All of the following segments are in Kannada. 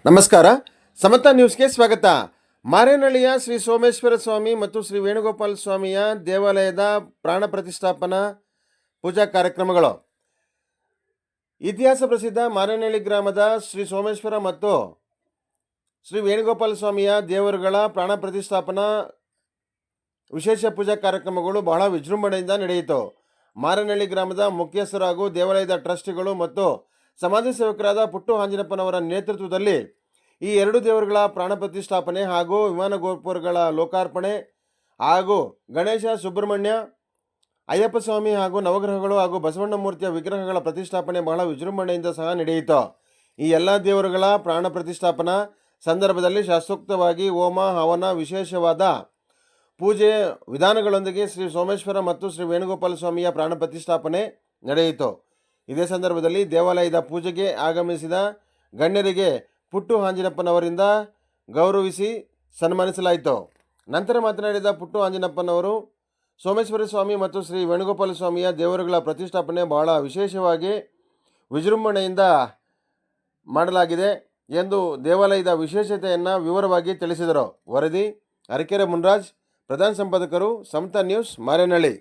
ನಮಸ್ಕಾರ. ಸಮತಾ ನ್ಯೂಸ್ಗೆ ಸ್ವಾಗತ. ಮಾರೇನಹಳ್ಳಿಯ ಶ್ರೀ ಸೋಮೇಶ್ವರ ಸ್ವಾಮಿ ಮತ್ತು ಶ್ರೀ ವೇಣುಗೋಪಾಲ ಸ್ವಾಮಿಯ ದೇವಾಲಯದ ಪ್ರಾಣ ಪ್ರತಿಷ್ಠಾಪನಾ ಪೂಜಾ ಕಾರ್ಯಕ್ರಮಗಳು. ಇತಿಹಾಸ ಪ್ರಸಿದ್ಧ ಮಾರೇನಹಳ್ಳಿ ಗ್ರಾಮದ ಶ್ರೀ ಸೋಮೇಶ್ವರ ಮತ್ತು ಶ್ರೀ ವೇಣುಗೋಪಾಲ ಸ್ವಾಮಿಯ ದೇವರುಗಳ ಪ್ರಾಣ ಪ್ರತಿಷ್ಠಾಪನಾ ವಿಶೇಷ ಪೂಜಾ ಕಾರ್ಯಕ್ರಮಗಳು ಬಹಳ ವಿಜೃಂಭಣೆಯಿಂದ ನಡೆಯಿತು. ಮಾರೇನಹಳ್ಳಿ ಗ್ರಾಮದ ಮುಖ್ಯಸ್ಥರು ಹಾಗೂ ದೇವಾಲಯದ ಟ್ರಸ್ಟಿಗಳು ಮತ್ತು ಸಮಾಜ ಸೇವಕರಾದ ಪುಟ್ಟು ಆಂಜನಪ್ಪನವರ ನೇತೃತ್ವದಲ್ಲಿ ಈ ಎರಡು ದೇವರುಗಳ ಪ್ರಾಣ ಪ್ರತಿಷ್ಠಾಪನೆ ಹಾಗೂ ವಿಮಾನ ಗೋಪುರಗಳ ಲೋಕಾರ್ಪಣೆ ಹಾಗೂ ಗಣೇಶ, ಸುಬ್ರಹ್ಮಣ್ಯ, ಅಯ್ಯಪ್ಪ ಸ್ವಾಮಿ ಹಾಗೂ ನವಗ್ರಹಗಳು ಹಾಗೂ ಬಸವಣ್ಣ ಮೂರ್ತಿಯ ವಿಗ್ರಹಗಳ ಪ್ರತಿಷ್ಠಾಪನೆ ಬಹಳ ವಿಜೃಂಭಣೆಯಿಂದ ಸಹ ನಡೆಯಿತು. ಈ ಎಲ್ಲ ದೇವರುಗಳ ಪ್ರಾಣ ಪ್ರತಿಷ್ಠಾಪನಾ ಸಂದರ್ಭದಲ್ಲಿ ಶಾಸ್ತ್ರೋಕ್ತವಾಗಿ ಹೋಮ, ಹವನ, ವಿಶೇಷವಾದ ಪೂಜೆ ವಿಧಾನಗಳೊಂದಿಗೆ ಶ್ರೀ ಸೋಮೇಶ್ವರ ಮತ್ತು ಶ್ರೀ ವೇಣುಗೋಪಾಲ ಸ್ವಾಮಿಯ ಪ್ರಾಣ ಪ್ರತಿಷ್ಠಾಪನೆ ನಡೆಯಿತು. ಇದೇ ಸಂದರ್ಭದಲ್ಲಿ ದೇವಾಲಯದ ಪೂಜೆಗೆ ಆಗಮಿಸಿದ ಗಣ್ಯರಿಗೆ ಪುಟ್ಟು ಆಂಜನಪ್ಪನವರಿಂದ ಗೌರವಿಸಿ ಸನ್ಮಾನಿಸಲಾಯಿತು. ನಂತರ ಮಾತನಾಡಿದ ಪುಟ್ಟು ಆಂಜನಪ್ಪನವರು, ಸೋಮೇಶ್ವರ ಸ್ವಾಮಿ ಮತ್ತು ಶ್ರೀ ವೇಣುಗೋಪಾಲ ಸ್ವಾಮಿಯ ದೇವರುಗಳ ಪ್ರತಿಷ್ಠಾಪನೆ ಬಹಳ ವಿಶೇಷವಾಗಿ ವಿಜೃಂಭಣೆಯಿಂದ ಮಾಡಲಾಗಿದೆ ಎಂದು ದೇವಾಲಯದ ವಿಶೇಷತೆಯನ್ನು ವಿವರವಾಗಿ ತಿಳಿಸಿದರು. ವರದಿ ಅರಕೆರೆ ಮುನ್ರಾಜ್, ಪ್ರಧಾನ ಸಂಪಾದಕರು, ಸಮತಾ ನ್ಯೂಸ್, ಮಾರೇನಹಳ್ಳಿ.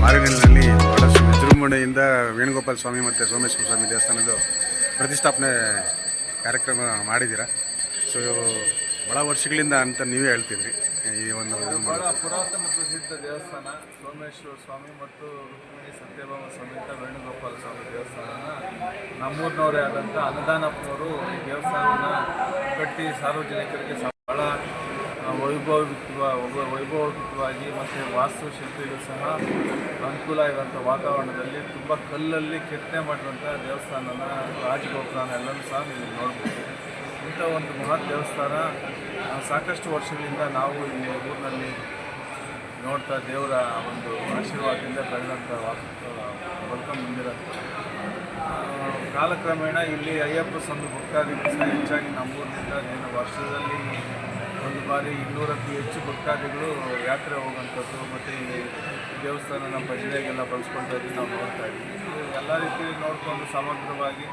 ಮಾರೇನಹಳ್ಳಿನಲ್ಲಿ ಬಹಳಷ್ಟು ವಿಜೃಂಭಣೆಯಿಂದ ವೇಣುಗೋಪಾಲ ಸ್ವಾಮಿ ಮತ್ತು ಸೋಮೇಶ್ವರ ಸ್ವಾಮಿ ದೇವಸ್ಥಾನದ ಪ್ರತಿಷ್ಠಾಪನೆ ಕಾರ್ಯಕ್ರಮ ಮಾಡಿದ್ದೀರಾ. ಸೊ ಭಾಳ ವರ್ಷಗಳಿಂದ ಅಂತ ನೀವೇ ಹೇಳ್ತೀರಿ. ಈ ಒಂದು ಬಹಳ ಪುರಾತನ ಪ್ರಸಿದ್ಧ ದೇವಸ್ಥಾನ ಸೋಮೇಶ್ವರ ಸ್ವಾಮಿ ಮತ್ತು ರುಕ್ಮಿಣಿ ಸತ್ಯಭಾಮ ಸಮೇತ ವೇಣುಗೋಪಾಲ ಸ್ವಾಮಿ ದೇವಸ್ಥಾನನ ನಮ್ಮೂರಿನವರೇ ಆದಂಥ ಅನ್ನದಾನಪ್ಪನವರು ಈ ದೇವಸ್ಥಾನನ ಕಟ್ಟಿ ಸಾರ್ವಜನಿಕರಿಗೆ ಬಹಳ ವೈಭವಯುತವಾಗಿ ಮತ್ತು ವಾಸ್ತುಶಿಲ್ಪಿಗಳು ಸಹ ಅನುಕೂಲ ಇರುವಂಥ ವಾತಾವರಣದಲ್ಲಿ ತುಂಬ ಕಲ್ಲಲ್ಲಿ ಕೆತ್ತನೆ ಮಾಡಿರುವಂಥ ದೇವಸ್ಥಾನನ, ರಾಜಗೋಪುರನ ಎಲ್ಲನೂ ಸಹ ನೀವು ನೋಡ್ಬೋದು. ಇಂಥ ಒಂದು ಮಹತ್ ದೇವಸ್ಥಾನ ಸಾಕಷ್ಟು ವರ್ಷಗಳಿಂದ ನಾವು ಇಲ್ಲಿ ಊರಿನಲ್ಲಿ ನೋಡ್ತಾ ದೇವರ ಒಂದು ಆಶೀರ್ವಾದದಿಂದ ಬೆಳೆದಂಥ ಬದುಕೊಂಡು ಬಂದಿರೋಂಥ ಕಾಲಕ್ರಮೇಣ ಇಲ್ಲಿ ಅಯ್ಯಪ್ಪ ಸ್ವಾಮಿ ಭಕ್ತಾದಿಗಳು ಸಹ ಹೆಚ್ಚಾಗಿ ನಮ್ಮೂರಿನಿಂದ ವರ್ಷದಲ್ಲಿ ಒಂದು ಬಾರಿ 200ಕ್ಕೂ ಹೆಚ್ಚು ಭಕ್ತಾದಿಗಳು ಯಾತ್ರೆ ಹೋಗುವಂಥದ್ದು ಮತ್ತು ಈ ದೇವಸ್ಥಾನನ ಭಜನೆಗೆಲ್ಲ ಬಳಸ್ಕೊಳ್ತಾಯಿದ್ದು ನಾವು ನೋಡ್ತಾ ಇದ್ದೀವಿ. ಎಲ್ಲ ರೀತಿಯಲ್ಲಿ ನೋಡಿಕೊಂಡು ಸಮಗ್ರವಾಗಿ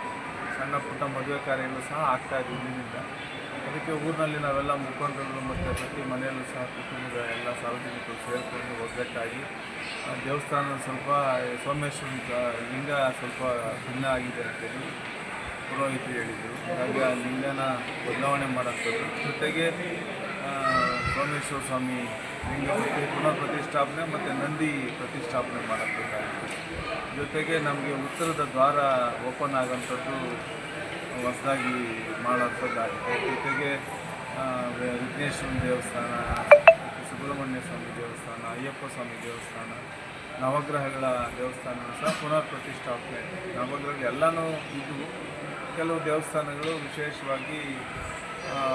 ಸಣ್ಣ ಪುಟ್ಟ ಮದುವೆ ಕಾರ್ಯಗಳು ಸಹ ಆಗ್ತಾಯಿದ್ವಿ ಇದರಿಂದ. ಅದಕ್ಕೆ ಊರಿನಲ್ಲಿ ನಾವೆಲ್ಲ ಮುಖಂಡರು ಮತ್ತು ಪ್ರತಿ ಮನೆಯಲ್ಲೂ ಸಹ ಕುಟುಂಬದ ಎಲ್ಲ ಸಾರ್ವಜನಿಕರು ಸೇರಿಕೊಂಡು ಒಗ್ಗಟ್ಟಾಗಿ ದೇವಸ್ಥಾನ ಸ್ವಲ್ಪ ಸೋಮೇಶ್ವರ ಲಿಂಗ ಸ್ವಲ್ಪ ಭಿನ್ನ ಆಗಿದೆ ಅಂತೇಳಿ ಪುರೋಹಿತರು ಹೇಳಿದರು. ಹಾಗಾಗಿ ಆ ಲಿಂಗನ ಬದಲಾವಣೆ ಮಾಡೋಂಥದ್ದು, ಜೊತೆಗೆ ಸೋಮೇಶ್ವರ ಸ್ವಾಮಿ ಲಿಂಗ ಪುನಃ ಪ್ರತಿಷ್ಠಾಪನೆ ಮತ್ತು ನಂದಿ ಪ್ರತಿಷ್ಠಾಪನೆ ಮಾಡೋಂಥದ್ದಾಗಿತ್ತು. ಜೊತೆಗೆ ನಮಗೆ ಉತ್ತರದ ದ್ವಾರ ಓಪನ್ ಆಗೋಂಥದ್ದು ಹೊಸದಾಗಿ ಮಾಡೋಂಥದ್ದಾಗಿದೆ. ಜೊತೆಗೆ ವಿಘ್ನೇಶ್ವರನ ದೇವಸ್ಥಾನ, ಸುಬ್ರಹ್ಮಣ್ಯ ಸ್ವಾಮಿ ದೇವಸ್ಥಾನ, ಅಯ್ಯಪ್ಪ ಸ್ವಾಮಿ ದೇವಸ್ಥಾನ, ನವಗ್ರಹಗಳ ದೇವಸ್ಥಾನ ಸಹ ಪುನರ್ ಪ್ರತಿಷ್ಠಾಪನೆ. ನವಗ್ರಹಗಳು ಎಲ್ಲನೂ ಇದ್ದವು. ಕೆಲವು ದೇವಸ್ಥಾನಗಳು ವಿಶೇಷವಾಗಿ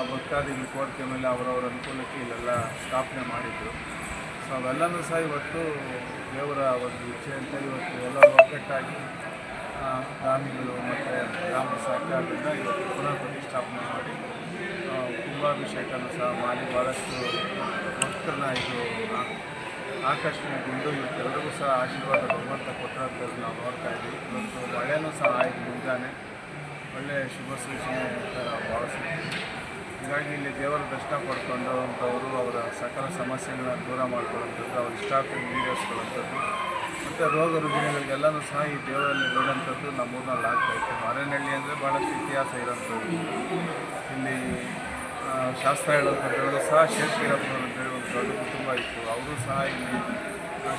ಭಕ್ತಾದಿಗಳ ಕೋರಿಕೆ ಮೇಲೆ ಅವರವರ ಅನುಕೂಲಕ್ಕೆ ಇಲ್ಲೆಲ್ಲ ಸ್ಥಾಪನೆ ಮಾಡಿದರು. ಸೊ ಅವೆಲ್ಲನೂ ಸಹ ಇವತ್ತು ದೇವರ ಒಂದು ಇಚ್ಛೆ ಅಂತ ಇವತ್ತು ಎಲ್ಲರೂ ಒಗ್ಗಟ್ಟಾಗಿ ದಾನಿಗಳು ಮತ್ತು ಗ್ರಾಮ ಸರ್ಕಾರದಿಂದ ಇವತ್ತು ಪುನಃ ಪ್ರತಿಷ್ಠಾಪನೆ ಮಾಡಿ ಕುಂಭಾಭಿಷೇಕನೂ ಸಹ ಮಾಡಿ ಭಾಳಷ್ಟು ಭಕ್ತರನ್ನ ಇದು ಆಕರ್ಷಣೆಗೊಂಡು ಇವತ್ತೆಲ್ಲರಿಗೂ ಸಹ ಆಶೀರ್ವಾದ ಭಗವಂತ ಕೊಟ್ಟಿರೋಂಥದ್ದು ನಾವು ನೋಡ್ತಾ ಇದ್ದೀವಿ. ಇವತ್ತು ಮಳೆಯೂ ಸಹ ಆಯಿತು, ಮುಂಜಾನೆ ಒಳ್ಳೆಯ ಶುಭ ಸೂಚನೆ ಅಂತ ನಾವು ಭಾವಿಸ್ತೀವಿ. ಹೀಗಾಗಿ ಇಲ್ಲಿ ದೇವರ ದರ್ಶನ ಪಡ್ಕೊಂಡು ಅಂಥವರು ಅವರ ಸಕಲ ಸಮಸ್ಯೆಗಳನ್ನ ದೂರ ಮಾಡ್ಕೊಳ್ಳೋಂಥದ್ದು, ಅವ್ರ ಇಷ್ಟಾರ್ಥನ ಈಡೇರಿಸ್ಕೊಳ್ಳೋಂಥದ್ದು ಮತ್ತು ರೋಗ ರುಜಿನಗಳಿಗೆಲ್ಲನೂ ಸಹ ಈ ದೇವರಲ್ಲಿ ನೋಡೋಂಥದ್ದು ನಮ್ಮೂರಿನಲ್ಲಿ ಆಗ್ತಾಯಿತ್ತು. ಮಾರೇನಹಳ್ಳಿ ಅಂದರೆ ಭಾಳಷ್ಟು ಇತಿಹಾಸ ಇರೋಂಥದ್ದು. ಇಲ್ಲಿ ಶಾಸ್ತ್ರ ಹೇಳೋಂಥದ್ದು ಸಹ ಶೇಷಗಿರಪ್ಪನವರು ಅಂತೇಳಿ ಒಂದು ದೊಡ್ಡ ಕುಟುಂಬ ಇತ್ತು. ಅವರು ಸಹ ಇಲ್ಲಿ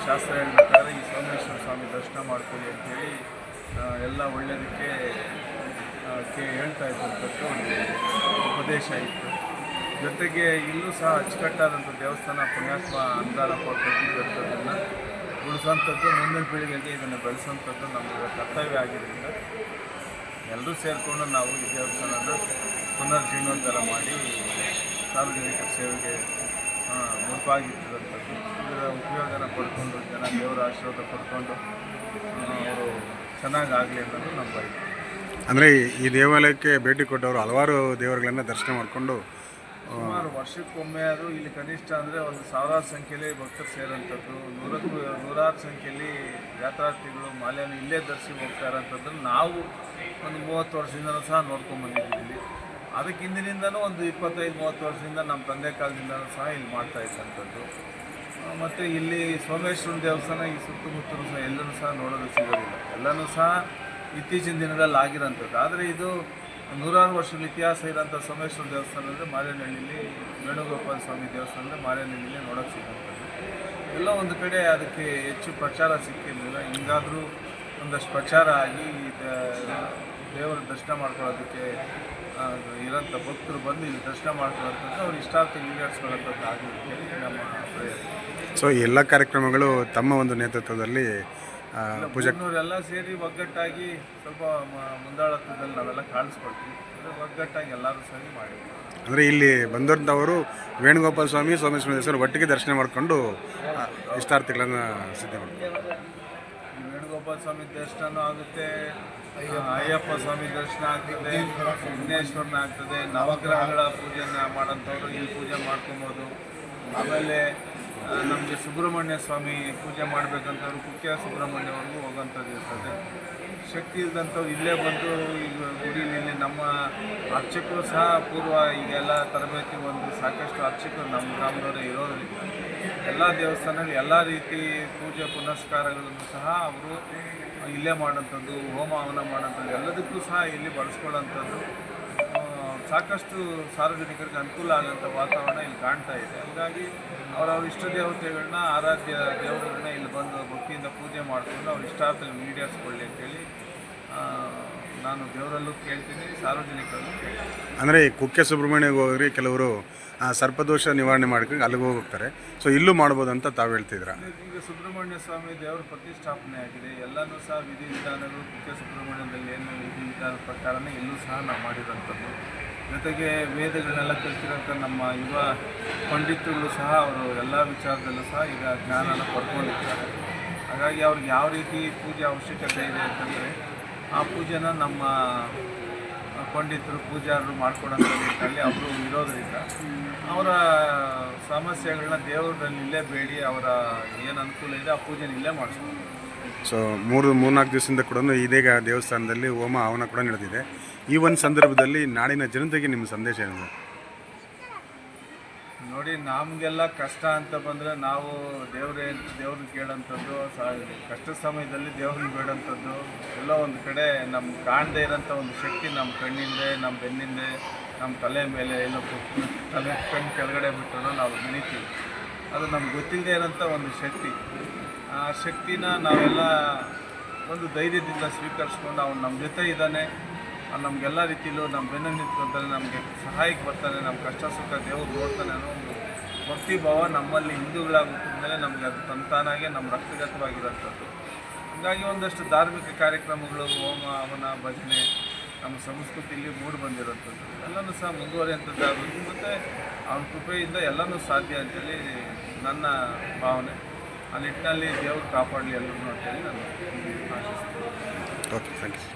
ಶಾಸ್ತ್ರ ಹೇಳಬೇಕಾದ್ರೆ ಈ ಸೋಮೇಶ್ವರ ಸ್ವಾಮಿ ದರ್ಶನ ಮಾಡ್ಕೊಳ್ಳಿ ಅಂಥೇಳಿ ಎಲ್ಲ ಒಳ್ಳೆಯದಕ್ಕೆ ಹೇಳ್ತಾ ಇದ್ದಂಥದ್ದು ಒಂದು ಉಪದೇಶ ಇತ್ತು. ಜೊತೆಗೆ ಇಲ್ಲೂ ಸಹ ಅಚ್ಚುಕಟ್ಟಾದಂಥ ದೇವಸ್ಥಾನ ಪುಣ್ಯಾತ್ಮ ಅನುದಾನಪ್ಪ ಕೊಟ್ಟಿದ್ದಂಥದ್ದನ್ನು ಉಳಿಸೋಂಥದ್ದು, ಮುಂದಿನ ಪೀಳಿಗೆಗೆ ಇದನ್ನು ಬೆಳೆಸೋಂಥದ್ದು ನಮಗೆ ಕರ್ತವ್ಯ ಆಗಿದ್ದರಿಂದ ಎಲ್ಲರೂ ಸೇರಿಕೊಂಡು ನಾವು ಈ ದೇವಸ್ಥಾನನ ಪುನರ್ಜೀರ್ಣೋದ್ಧಾರ ಮಾಡಿ ಸಾರ್ವಜನಿಕ ಸೇವೆಗೆ ಮುಡುಪಾಗಿಟ್ಟಿರುವಂಥದ್ದು. ಇದರ ಉಪಯೋಗನ ಪಡ್ಕೊಂಡು ಜನ ದೇವರ ಆಶೀರ್ವಾದ ಪಡ್ಕೊಂಡು ಅವರು ಚೆನ್ನಾಗಾಗಲಿ ಅನ್ನೋದು ನಮ್ಮ ಬಯಕೆ. ಅಂದರೆ ಈ ದೇವಾಲಯಕ್ಕೆ ಭೇಟಿ ಕೊಟ್ಟವರು ಹಲವಾರು ದೇವರುಗಳನ್ನು ದರ್ಶನ ಮಾಡಿಕೊಂಡು ಸುಮಾರು ವರ್ಷಕ್ಕೊಮ್ಮೆ ಆದರೂ ಇಲ್ಲಿ ಕನಿಷ್ಠ ಅಂದರೆ ಒಂದು ಸಾವಿರಾರು ಸಂಖ್ಯೆಯಲ್ಲಿ ಭಕ್ತರು ಸೇರೋಂಥದ್ದು, ನೂರಾರು ಸಂಖ್ಯೆಯಲ್ಲಿ ಯಾತ್ರಾರ್ಥಿಗಳು ಮಾಲೆಯನ್ನು ಇಲ್ಲೇ ಧರಿಸಿ ಹೋಗ್ತಾ ಇರೋಂಥದ್ದನ್ನು ನಾವು ಒಂದು 30 ವರ್ಷದಿಂದಲೂ ಸಹ ನೋಡ್ಕೊಂಡ್ಬಂದಿದ್ದೀವಿ. ಅದಕ್ಕೆ ಹಿಂದಿನಿಂದನೂ ಒಂದು 25-30 ವರ್ಷದಿಂದ ನಮ್ಮ ತಂದೆ ಕಾಲದಿಂದಲೂ ಸಹ ಇಲ್ಲಿ ಮಾಡ್ತಾ ಇದ್ದಂಥದ್ದು. ಮತ್ತು ಇಲ್ಲಿ ಸೋಮೇಶ್ವರ ದೇವಸ್ಥಾನ ಈ ಸುತ್ತಮುತ್ತಲೂ ಸಹ ಎಲ್ಲರೂ ಸಹ ನೋಡೋದು ಸಿಗೋದಿಲ್ಲ. ಎಲ್ಲನೂ ಸಹ ಇತ್ತೀಚಿನ ದಿನಗಳಲ್ಲಿ ಆಗಿರೋಂಥದ್ದು. ಆದರೆ ಇದು ನೂರಾರು ವರ್ಷಗಳ ಇತಿಹಾಸ ಇರೋಂಥ ಸೋಮೇಶ್ವರ ದೇವಸ್ಥಾನ ಅಂದರೆ ಮಾರೇನಹಳ್ಳಿಲಿ, ವೇಣುಗೋಪಾಲ ಸ್ವಾಮಿ ದೇವಸ್ಥಾನ ಅಂದರೆ ಮಾರೇನಹಳ್ಳಿಲಿ ನೋಡೋಕ್ಕೆ ಸಿಗೋಂಥದ್ದು. ಎಲ್ಲ ಒಂದು ಕಡೆ ಅದಕ್ಕೆ ಹೆಚ್ಚು ಪ್ರಚಾರ ಸಿಕ್ಕಿರಲಿಲ್ಲ. ಹಿಂಗಾದರೂ ಒಂದಷ್ಟು ಪ್ರಚಾರ ಆಗಿ ದೇವರ ದರ್ಶನ ಮಾಡ್ಕೊಳ್ಳೋದಕ್ಕೆ ಇರೋಂಥ ಭಕ್ತರು ಬಂದು ಇಲ್ಲಿ ದರ್ಶನ ಮಾಡ್ಕೊಳ್ಳೋಂಥದ್ದು ಅವ್ರ ಇಷ್ಟಾರ್ಥ ಈಡೇರಿಸ್ಕೊಳ್ಳೋಂಥದ್ದು ಆಗಲಿಕ್ಕೆ ನಮ್ಮ ಪ್ರಯತ್ನ. ಸೊ ಎಲ್ಲ ಕಾರ್ಯಕ್ರಮಗಳು ತಮ್ಮ ಒಂದು ನೇತೃತ್ವದಲ್ಲಿ ಎಲ್ಲ ಸೇರಿ ಒಗ್ಗಟ್ಟಾಗಿ ಸ್ವಲ್ಪ ಮುಂದಾಳತ್ವದಲ್ಲಿ ನಾವೆಲ್ಲ ಕಾಣಿಸ್ಕೊಳ್ತೀವಿ. ಒಗ್ಗಟ್ಟಾಗಿ ಎಲ್ಲರೂ ಸರಿ ಮಾಡಿದ್ವಿ. ಅಂದರೆ ಇಲ್ಲಿ ಬಂದಂಥವರು ವೇಣುಗೋಪಾಲ ಸ್ವಾಮಿ, ಸೋಮೇಶ್ವರ ದೇವಸ್ಥಾನ ಒಟ್ಟಿಗೆ ದರ್ಶನ ಮಾಡಿಕೊಂಡು ಇಷ್ಟಾರ್ಥಿಗಳನ್ನು ಸಿದ್ಧ ಮಾಡ್ತಾರೆ. ವೇಣುಗೋಪಾಲ ಸ್ವಾಮಿ ದರ್ಶನ ಆಗುತ್ತೆ, ಅಯ್ಯಪ್ಪ ಸ್ವಾಮಿ ದರ್ಶನ ಆಗ್ತದೆ, ವಿಘ್ನೇಶ್ವರನ ಆಗ್ತದೆ, ನವಗ್ರಹಗಳ ಪೂಜೆನ ಮಾಡೋಂಥವ್ರು ಇಲ್ಲಿ ಪೂಜೆ ಮಾಡ್ಕೊಬೋದು. ಆಮೇಲೆ ನಮಗೆ ಸುಬ್ರಹ್ಮಣ್ಯ ಸ್ವಾಮಿ ಪೂಜೆ ಮಾಡಬೇಕಂತವ್ರು ಕುಕ್ಕೆ ಸುಬ್ರಹ್ಮಣ್ಯವರೆಗೂ ಹೋಗೋಂಥದ್ದು ಇರ್ತದೆ. ಶಕ್ತಿ ಇಲ್ದಂಥವ್ರು ಇಲ್ಲೇ ಬಂದು ಈಗ ಗುಡಿಲಿ ನಮ್ಮ ಅರ್ಚಕರು ಸಹ ಪೂರ್ವ ಈಗೆಲ್ಲ ತರಬೇತಿ ಒಂದು ಸಾಕಷ್ಟು ಅರ್ಚಕರು ನಮ್ಮ ಗ್ರಾಮದವರೇ ಇರೋದರಿಂದ ಎಲ್ಲ ದೇವಸ್ಥಾನದಲ್ಲಿ ಎಲ್ಲ ರೀತಿ ಪೂಜೆ ಪುನಸ್ಕಾರಗಳನ್ನು ಸಹ ಅವರು ಇಲ್ಲೇ ಮಾಡೋಂಥದ್ದು, ಹೋಮ ಹವನ ಮಾಡೋಂಥದ್ದು ಎಲ್ಲದಕ್ಕೂ ಸಹ ಇಲ್ಲಿ ಬಳಸ್ಕೊಳ್ಳೋಂಥದ್ದು. ಸಾಕಷ್ಟು ಸಾರ್ವಜನಿಕರಿಗೆ ಅನುಕೂಲ ಆಗೋಂಥ ವಾತಾವರಣ ಇಲ್ಲಿ ಕಾಣ್ತಾ ಇದೆ. ಹಾಗಾಗಿ ಅವರವ್ರ ಇಷ್ಟ ದೇವತೆಗಳನ್ನ, ಆರಾಧ್ಯ ದೇವರುಗಳನ್ನ ಇಲ್ಲಿ ಬಂದು ಭಕ್ತಿಯಿಂದ ಪೂಜೆ ಮಾಡಿಕೊಂಡು ಅವ್ರ ಇಷ್ಟಾರ್ಥಗಳು ಈಡೇರಿಸ್ಕೊಳ್ಳಿ ಅಂತೇಳಿ ನಾನು ದೇವರಲ್ಲೂ ಕೇಳ್ತೀನಿ, ಸಾರ್ವಜನಿಕರಲ್ಲೂ ಕೇಳ್ತೀನಿ. ಅಂದರೆ ಕುಕ್ಕೆ ಸುಬ್ರಹ್ಮಣ್ಯಗೆ ಹೋಗ್ರಿ ಕೆಲವರು ಸರ್ಪದೋಷ ನಿವಾರಣೆ ಮಾಡ್ಕೊಂಡು ಅಲ್ಲಿಗೆ ಹೋಗ್ತಾರೆ. ಸೊ ಇಲ್ಲೂ ಮಾಡ್ಬೋದು ಅಂತ ತಾವು ಹೇಳ್ತಿದ್ರ. ಈಗ ಸುಬ್ರಹ್ಮಣ್ಯ ಸ್ವಾಮಿ ದೇವರ ಪ್ರತಿಷ್ಠಾಪನೆ ಆಗಿದೆ. ಎಲ್ಲನೂ ಸಹ ವಿಧಿವಿಧಾನಗಳು ಕುಕ್ಕೆ ಸುಬ್ರಹ್ಮಣ್ಯದಲ್ಲಿ ಏನು ವಿಧಿವಿಧಾನದ ಪ್ರಕಾರನೇ ಇಲ್ಲೂ ಸಹ ನಾವು ಮಾಡಿರೋಂಥದ್ದು. ಜೊತೆಗೆ ವೇದಗಳನ್ನೆಲ್ಲ ಕಲಿತಿರೋಂಥ ನಮ್ಮ ಯುವ ಪಂಡಿತರುಗಳು ಸಹ ಅವರು ಎಲ್ಲ ವಿಚಾರದಲ್ಲೂ ಸಹ ಈಗ ಜ್ಞಾನನ ಪಡ್ಕೊಂಡಿರ್ತಾರೆ. ಹಾಗಾಗಿ ಅವ್ರಿಗೆ ಯಾವ ರೀತಿ ಪೂಜೆ ಅವಶ್ಯಕತೆ ಇದೆ ಅಂತಂದರೆ ಆ ಪೂಜೆನ ನಮ್ಮ ಪಂಡಿತರು ಪೂಜಾರರು ಮಾಡ್ಕೊಡೋಂಥ ನಿಟ್ಟಿನಲ್ಲಿ ಅವರು ಇರೋದರಿಂದ ಅವರ ಸಮಸ್ಯೆಗಳನ್ನ ದೇವರಲ್ಲಿ ಇಲ್ಲೇ ಬೇಡಿ ಅವರ ಏನು ಅನುಕೂಲ ಇದೆ ಆ ಪೂಜೆನ ಇಲ್ಲೇ ಮಾಡಿಸ್ಬೋದು. ಸೊ 3-4 ದಿವಸದಿಂದ ಕೂಡ ಇದೀಗ ದೇವಸ್ಥಾನದಲ್ಲಿ ಹೋಮ ಹವನ ಕೂಡ ನಡೆದಿದೆ. ಈ ಒಂದು ಸಂದರ್ಭದಲ್ಲಿ ನಾಡಿನ ಜನತೆಗೆ ನಿಮ್ಮ ಸಂದೇಶ ಏನಿದೆ? ನೋಡಿ, ನಮಗೆಲ್ಲ ಕಷ್ಟ ಅಂತ ಬಂದರೆ ನಾವು ದೇವ್ರನ್ನ ಕೇಳೋಂಥದ್ದು, ಕಷ್ಟದ ಸಮಯದಲ್ಲಿ ದೇವ್ರನ್ನ ಬೇಡೋಂಥದ್ದು. ಎಲ್ಲೋ ಒಂದು ಕಡೆ ನಮ್ಗೆ ಕಾಣದೇ ಇರೋಂಥ ಒಂದು ಶಕ್ತಿ ನಮ್ಮ ಕಣ್ಣಿಂದೆ, ನಮ್ಮ ಬೆನ್ನಿಂದೆ, ನಮ್ಮ ತಲೆ ಮೇಲೆ ಎಲ್ಲೋ ಕಣ್ಣು ಕೆಳಗಡೆ ಬಿಟ್ಟು ನಾವು ನೆನೀತೀವಿ. ಅದು ನಮ್ಗೆ ಗೊತ್ತಿಲ್ಲದೆ ಇರೋಂಥ ಒಂದು ಶಕ್ತಿ. ಆ ಶಕ್ತಿನ ನಾವೆಲ್ಲ ಒಂದು ಧೈರ್ಯದಿಂದ ಸ್ವೀಕರಿಸ್ಕೊಂಡು ಅವನು ನಮ್ಮ ಜೊತೆ ಇದ್ದಾನೆ, ನಮಗೆಲ್ಲ ರೀತಿಯಲ್ಲೂ ನಮ್ಮ ಬೆನ್ನ ನಿಂತ್ಕೊಳ್ತಾನೆ, ನಮಗೆ ಸಹಾಯಕ್ಕೆ ಬರ್ತಾನೆ, ನಮ್ಮ ಕಷ್ಟ ಸುಖ ದೇವರು ನೋಡ್ತಾನೆ ಅನ್ನೋ ಒಂದು ಭಕ್ತಿ ಭಾವ ನಮ್ಮಲ್ಲಿ ಹಿಂದೂಗಳಾಗುತ್ತಿದ್ಮೇಲೆ ನಮಗೆ ಅದು ತಂತಾನಾಗೆ ನಮ್ಮ ರಕ್ತಗತವಾಗಿರೋಂಥದ್ದು. ಹಾಗಾಗಿ ಒಂದಷ್ಟು ಧಾರ್ಮಿಕ ಕಾರ್ಯಕ್ರಮಗಳು, ಹೋಮ ಹವನ ಭಜನೆ ನಮ್ಮ ಸಂಸ್ಕೃತಿಯಲ್ಲಿ ಮೂಡಿ ಬಂದಿರೋಂಥದ್ದು ಎಲ್ಲನೂ ಸಹ ಮುಂದುವರಿಯುವಂಥದ್ದಾಗುತ್ತೆ. ಮತ್ತು ಅವನ ಕೃಪೆಯಿಂದ ಎಲ್ಲನೂ ಸಾಧ್ಯ ಅಂತೇಳಿ ನನ್ನ ಭಾವನೆ. ಆ ನಿಟ್ಟಿನಲ್ಲಿ ದೇವರು ಕಾಪಾಡಲಿ ಎಲ್ಲರೂ ಅಂತೇಳಿ ನಾನು ಆಶಿಸ್ತೀನಿ. Okay, thank you.